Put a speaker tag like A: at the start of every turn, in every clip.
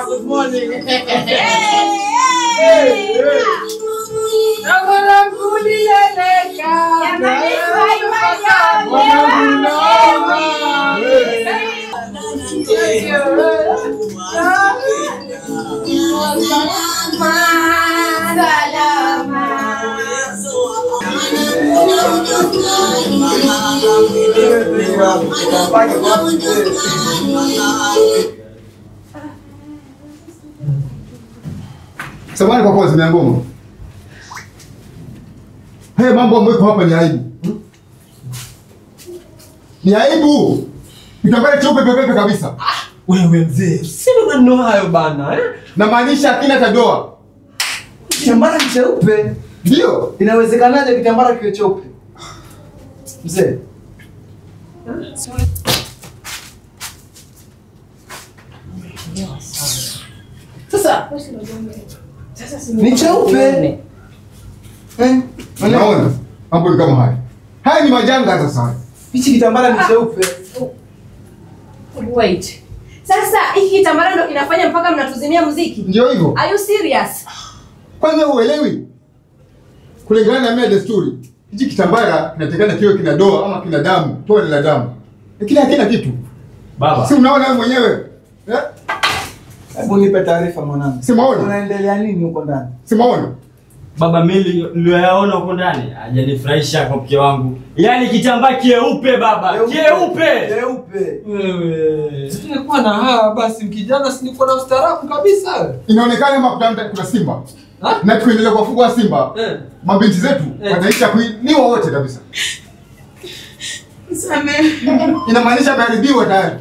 A: Good morning.
B: Samahani kwa kozi ya ngoma. Haya mambo ambayo hapa ni aibu. Ni aibu. Kitambara cheupe pepepe kabisa.
A: Wewe mzee, sio maneno hayo bana,
B: Na maanisha hakina tadoa.
A: Kitambara ni cheupe.
B: Ndio.
A: Inawezekanaje kitambara kiwe cheupe? Mzee. Sasa ni cheupe.
B: Unaona? Mambo ni kama haya. Haya ni majanga sasa.
A: Hichi kitambara ni cheupe.
C: Wait. Sasa hiki kitambara ndo kinafanya mpaka mnatuzimia muziki?
B: Ndio hivyo.
C: Are you serious?
B: Kwanza uelewi. Kulingana na mimi desturi, hichi kitambara kinatakana kiwe kina doa ama kina damu, tone la damu. Lakini hakina kitu.
A: Baba.
B: Si unaona wewe mwenyewe?
A: Hebu nipe taarifa mwanangu.
B: Si maona?
A: Unaendelea nini huko ndani?
B: Si maona?
D: Baba mimi niliyoyaona huko ndani hajanifurahisha kwa mke wangu. Yaani kitambaa kieupe baba. Kieupe.
A: Kieupe.
D: Wewe.
E: Singekuwa na haya basi kijana sinikuwa na ustaarabu kabisa.
B: Inaonekana kama kuna simba.
E: Ha?
B: Na tuendelee kufuga simba. Mabinti zetu wanaisha kuiniwa wote kabisa.
C: Samehe.
B: Inamaanisha baharibiwa tayari.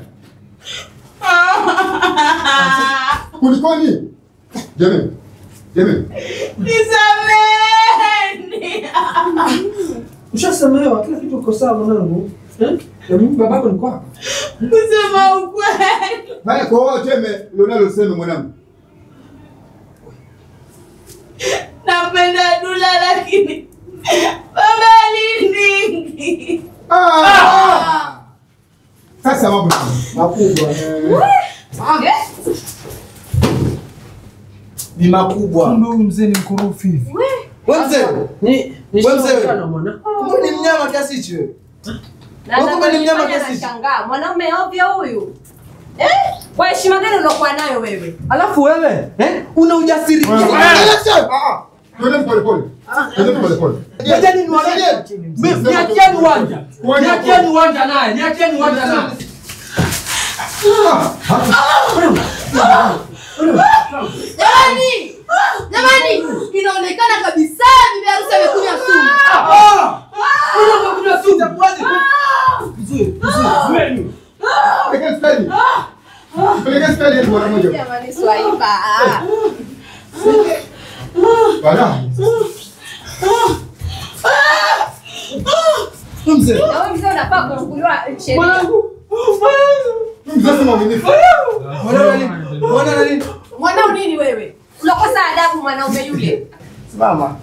B: Kulikoni? Jamani.
C: Nisameheni.
E: Ushasamehewa kila kitu uko sawa mwanangu. Mimi babako ni kwako.
C: Kusema ukweli.
B: Haya kwa wote Leonardo sema mwanangu.
C: Napenda Dula lakini baba aliniki.
B: Sasa mambo
A: Makubwa. Ni makubwa.
E: Kumbe huyu mzee ni mkurufi hivi.
A: Wewe mzee.
E: Ni
A: mzee.
E: Mwana.
A: Ni mnyama kiasi hicho wewe.
C: Kumbe ni mnyama kiasi. Nashangaa mwanaume ovyo huyu. Kwa heshima gani unakuwa nayo wewe?
A: Alafu wewe, una ujasiri.
B: Twende pole.
A: Ngojeni niwaambie.
E: Niachieni uwanja. Niachieni uwanja naye.
C: Jamani, inaonekana kabisa bibi harusi amekunywa sumu.
A: Unakunywa sumu kwaje?
D: Wewe.
B: Peleka stadi mara moja.
C: Jamani swaiba.
B: Bala.
A: Mzee.
C: Na wewe mzee unafaa kuchukuliwa sheria.
A: Mwanangu.
B: Mzee mwaminifu.
C: Mwanao nini wewe? Unakosa adabu mwanaume yule.
A: Simama.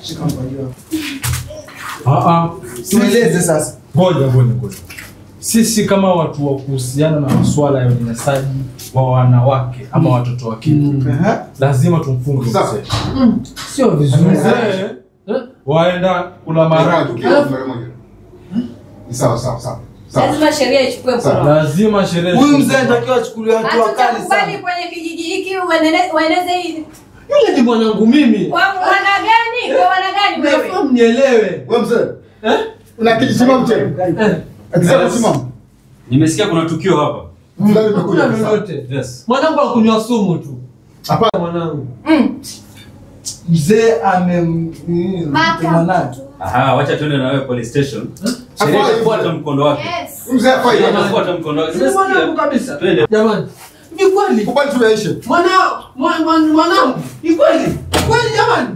A: Shika mkojo.
E: Sieleze sasa. Ngoja. Sisi kama watu wa kuhusiana na masuala ya unyanyasaji wa wanawake ama watoto wa kike, lazima tumfunge mzee. Sio vizuri. Mzee waenda kula maharagwe.
B: Sawa.
C: Lazima sheria ichukue mkono.
E: Lazima sheria.
A: Huyu mzee anatakiwa achukuliwe hatua kali sana.
C: Hatukubali kwenye kijiji hiki ueneze hii.
E: Yule ni mwanangu mimi.
C: Kwa wana gani? Wewe?
A: Unafaa mnielewe.
B: Wewe mzee. Una kijisimama mche. Akisema simama.
D: Nimesikia kuna tukio hapa.
B: Mzee umekuja.
E: Lolote.
D: Yes.
E: Mwanangu akunywa sumu tu.
B: Hapana
E: Mwanangu.
A: Mzee amemwanaje?
D: Aha, wacha tuende na wewe police station. Sheria ifuata mkondo wake.
C: Yes.
B: mzee afai.
D: Ifuata mkondo wake.
E: Si mwanangu kabisa.
D: Twende.
E: Jamani. Ni kweli.
B: Kubali tuyaishe.
E: Mwanangu. Ni kweli. Kweli jamani.